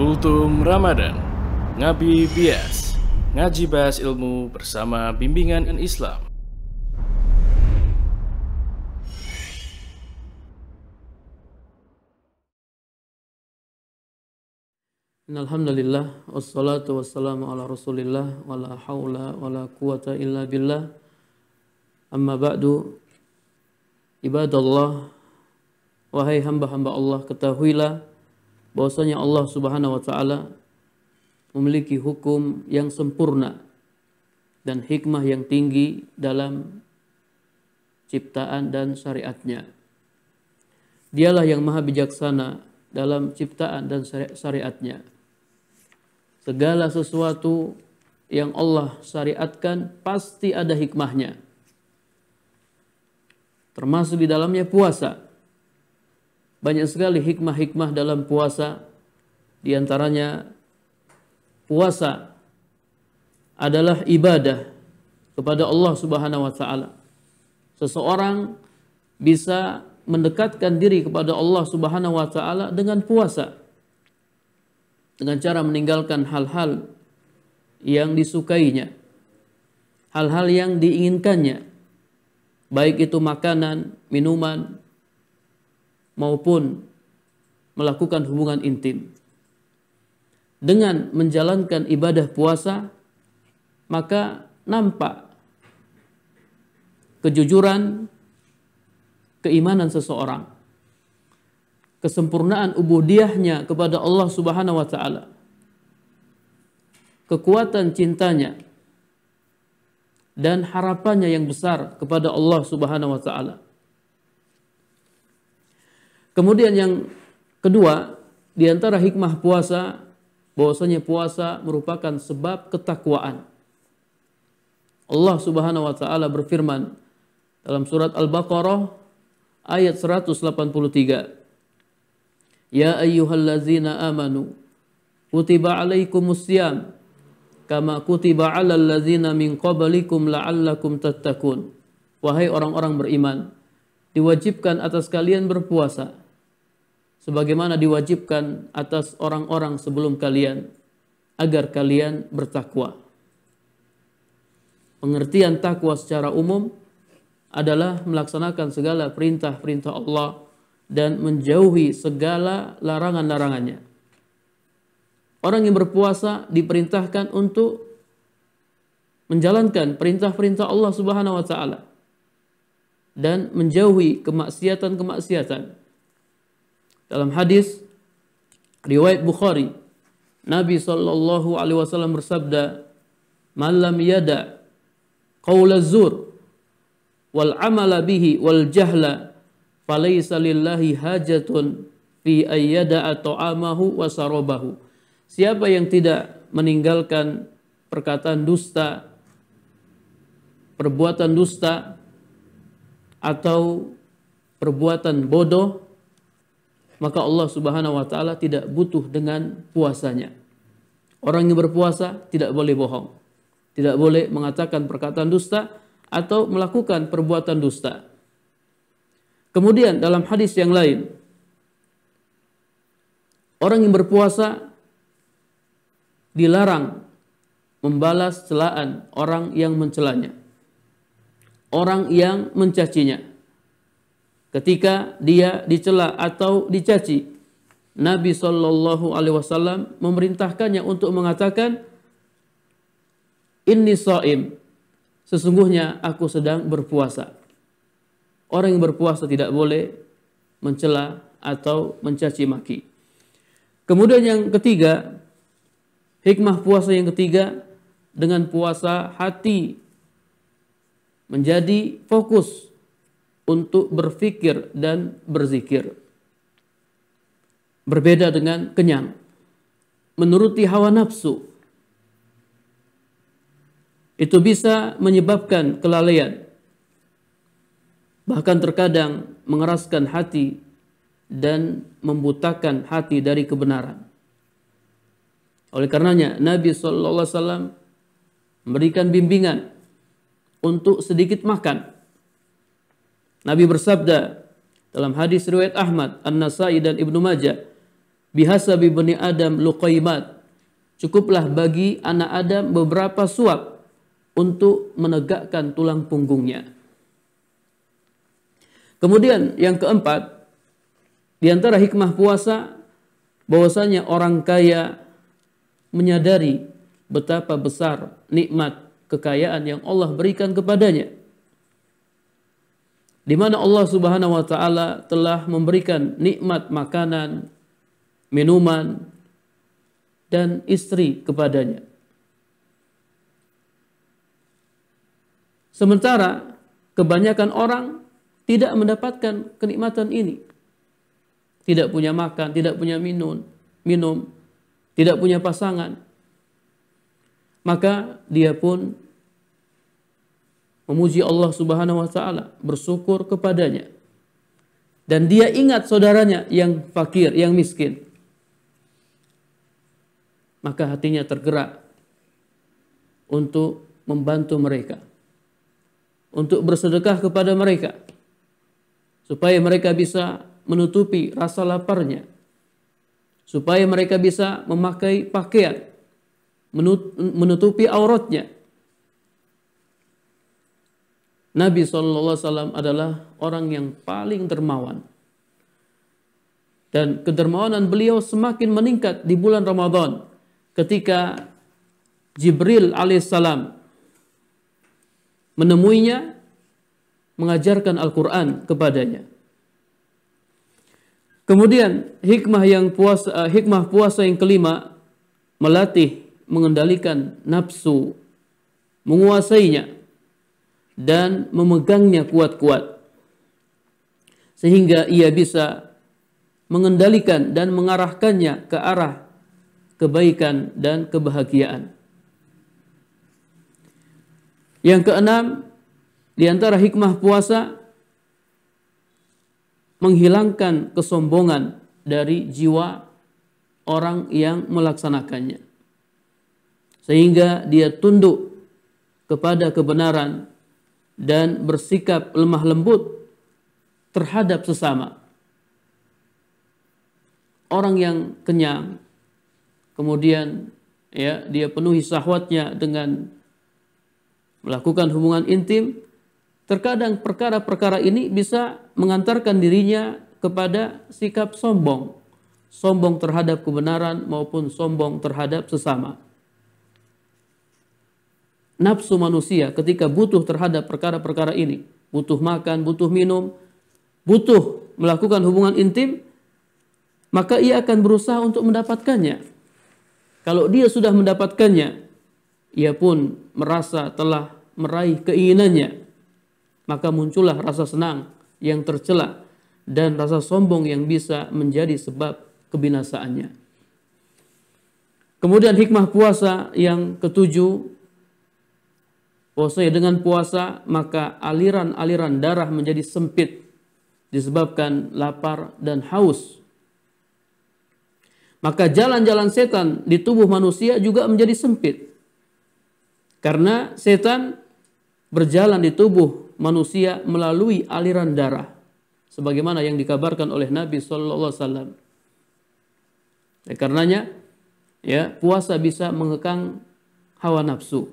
Kultum Ramadan, Ngabi Bias, ngaji bahas ilmu bersama bimbingan Islam. Alhamdulillah, wassalatu wassalamu ala rasulillah, wala hawla wala quwata illa billah. Amma ba'du, ibadallah, wahai hamba-hamba Allah, ketahuilah bahwasanya Allah subhanahu wa ta'ala memiliki hukum yang sempurna dan hikmah yang tinggi dalam ciptaan dan syariatnya. Dialah yang maha bijaksana dalam ciptaan dan syariatnya. Segala sesuatu yang Allah syariatkan pasti ada hikmahnya. Termasuk di dalamnya puasa. Banyak sekali hikmah-hikmah dalam puasa. Di antaranya puasa adalah ibadah kepada Allah Subhanahu wa taala. Seseorang bisa mendekatkan diri kepada Allah Subhanahu wa taala dengan puasa. Dengan cara meninggalkan hal-hal yang disukainya. Hal-hal yang diinginkannya. Baik itu makanan, minuman, maupun melakukan hubungan intim. Dengan menjalankan ibadah puasa, maka nampak kejujuran keimanan seseorang, kesempurnaan ubudiyahnya kepada Allah Subhanahu wa taala, kekuatan cintanya dan harapannya yang besar kepada Allah Subhanahu wa taala. Kemudian yang kedua, di antara hikmah puasa, bahwasanya puasa merupakan sebab ketakwaan. Allah Subhanahu wa taala berfirman dalam surat Al-Baqarah ayat 183. Ya ayyuhallazina amanu kutiba alaikumussyam kama kutiba alal ladzina min qablikum la'allakum tattaqun. Wahai orang-orang beriman, diwajibkan atas kalian berpuasa sebagaimana diwajibkan atas orang-orang sebelum kalian, agar kalian bertakwa. Pengertian takwa secara umum adalah melaksanakan segala perintah-perintah Allah dan menjauhi segala larangan-larangannya. Orang yang berpuasa diperintahkan untuk menjalankan perintah-perintah Allah Subhanahu wa taala dan menjauhi kemaksiatan-kemaksiatan. Dalam hadis riwayat Bukhari, Nabi sallallahu alaihi wasallam bersabda, "Man lam yada qaula zur wal amala bihi wal jahla falaysa lillahi hajatun fi ayyada'a ta'amahu wa sarabahu." Siapa yang tidak meninggalkan perkataan dusta, perbuatan dusta atau perbuatan bodoh, maka Allah Subhanahu wa taala tidak butuh dengan puasanya. Orang yang berpuasa tidak boleh bohong, tidak boleh mengatakan perkataan dusta atau melakukan perbuatan dusta. Kemudian dalam hadis yang lain, orang yang berpuasa dilarang membalas celaan orang yang mencelanya, orang yang mencacinya. Ketika dia dicela atau dicaci, Nabi Shallallahu Alaihi Wasallam memerintahkannya untuk mengatakan, Inni shaim, sesungguhnya aku sedang berpuasa. Orang yang berpuasa tidak boleh mencela atau mencaci maki. Kemudian yang ketiga, hikmah puasa yang ketiga, dengan puasa hati menjadi fokus untuk berfikir dan berzikir. Berbeda dengan kenyang, menuruti hawa nafsu. Itu bisa menyebabkan kelalaian. Bahkan terkadang mengeraskan hati dan membutakan hati dari kebenaran. Oleh karenanya Nabi SAW memberikan bimbingan untuk sedikit makan. Nabi bersabda dalam hadis riwayat Ahmad, An-Nasai dan Ibnu Majah, Bihasabi bani Adam luqaimat. Cukuplah bagi anak Adam beberapa suap untuk menegakkan tulang punggungnya. Kemudian yang keempat, di antara hikmah puasa bahwasanya orang kaya menyadari betapa besar nikmat kekayaan yang Allah berikan kepadanya. Di mana Allah Subhanahu wa taala telah memberikan nikmat makanan, minuman, dan istri kepadanya. Sementara kebanyakan orang tidak mendapatkan kenikmatan ini. Tidak punya makan, tidak punya minum, tidak punya pasangan. Maka dia pun memuji Allah Subhanahu wa taala, bersyukur kepadanya. Dan dia ingat saudaranya yang fakir, yang miskin. Maka hatinya tergerak untuk membantu mereka, untuk bersedekah kepada mereka, supaya mereka bisa menutupi rasa laparnya, supaya mereka bisa memakai pakaian, menutupi auratnya. Nabi SAW adalah orang yang paling dermawan. Dan kedermawanan beliau semakin meningkat di bulan Ramadan ketika Jibril alaihissalam menemuinya, mengajarkan Al-Quran kepadanya. Kemudian hikmah puasa yang kelima, melatih mengendalikan nafsu, menguasainya dan memegangnya kuat-kuat sehingga ia bisa mengendalikan dan mengarahkannya ke arah kebaikan dan kebahagiaan. Yang keenam, di antara hikmah puasa, menghilangkan kesombongan dari jiwa orang yang melaksanakannya, sehingga dia tunduk kepada kebenaran dan bersikap lemah lembut terhadap sesama. Orang yang kenyang, kemudian dia penuhi syahwatnya dengan melakukan hubungan intim, terkadang perkara-perkara ini bisa mengantarkan dirinya kepada sikap sombong. Sombong terhadap kebenaran maupun sombong terhadap sesama. Nafsu manusia ketika butuh terhadap perkara-perkara ini, butuh makan, butuh minum, butuh melakukan hubungan intim, maka ia akan berusaha untuk mendapatkannya. Kalau dia sudah mendapatkannya, ia pun merasa telah meraih keinginannya, maka muncullah rasa senang yang tercela dan rasa sombong yang bisa menjadi sebab kebinasaannya. Kemudian hikmah puasa yang ketujuh, bahwasanya dengan puasa maka aliran-aliran darah menjadi sempit disebabkan lapar dan haus. Maka jalan-jalan setan di tubuh manusia juga menjadi sempit. Karena setan berjalan di tubuh manusia melalui aliran darah, sebagaimana yang dikabarkan oleh Nabi sallallahu alaihi wasallam. Karenanya puasa bisa mengekang hawa nafsu.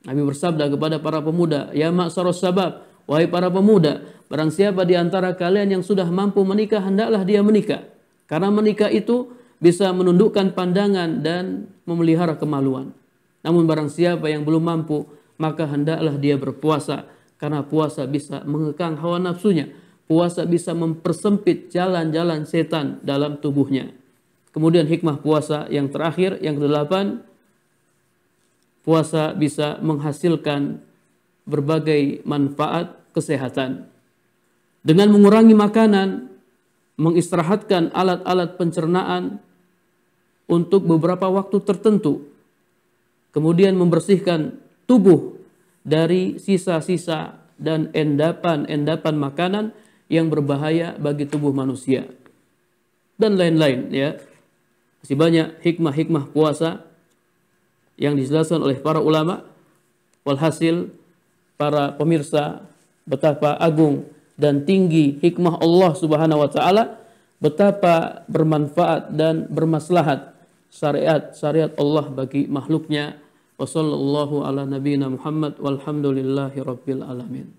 Nabi bersabda kepada para pemuda, "Ya ma'syarus sabab, wahai para pemuda, barang siapa di antara kalian yang sudah mampu menikah, hendaklah dia menikah. Karena menikah itu bisa menundukkan pandangan dan memelihara kemaluan. Namun barang siapa yang belum mampu, maka hendaklah dia berpuasa, karena puasa bisa mengekang hawa nafsunya. Puasa bisa mempersempit jalan-jalan setan dalam tubuhnya." Kemudian hikmah puasa yang terakhir, yang kedelapan, puasa bisa menghasilkan berbagai manfaat kesehatan. Dengan mengurangi makanan, mengistirahatkan alat-alat pencernaan untuk beberapa waktu tertentu, kemudian membersihkan tubuh dari sisa-sisa dan endapan-endapan makanan yang berbahaya bagi tubuh manusia, dan lain-lain. Masih banyak hikmah-hikmah puasa yang dijelaskan oleh para ulama. Walhasil, para pemirsa, betapa agung dan tinggi hikmah Allah Subhanahu wa taala betapa bermanfaat dan bermaslahat syariat Allah bagi makhluknya. Wassallallahu ala nabiyina Muhammad walhamdulillahi rabbil alamin.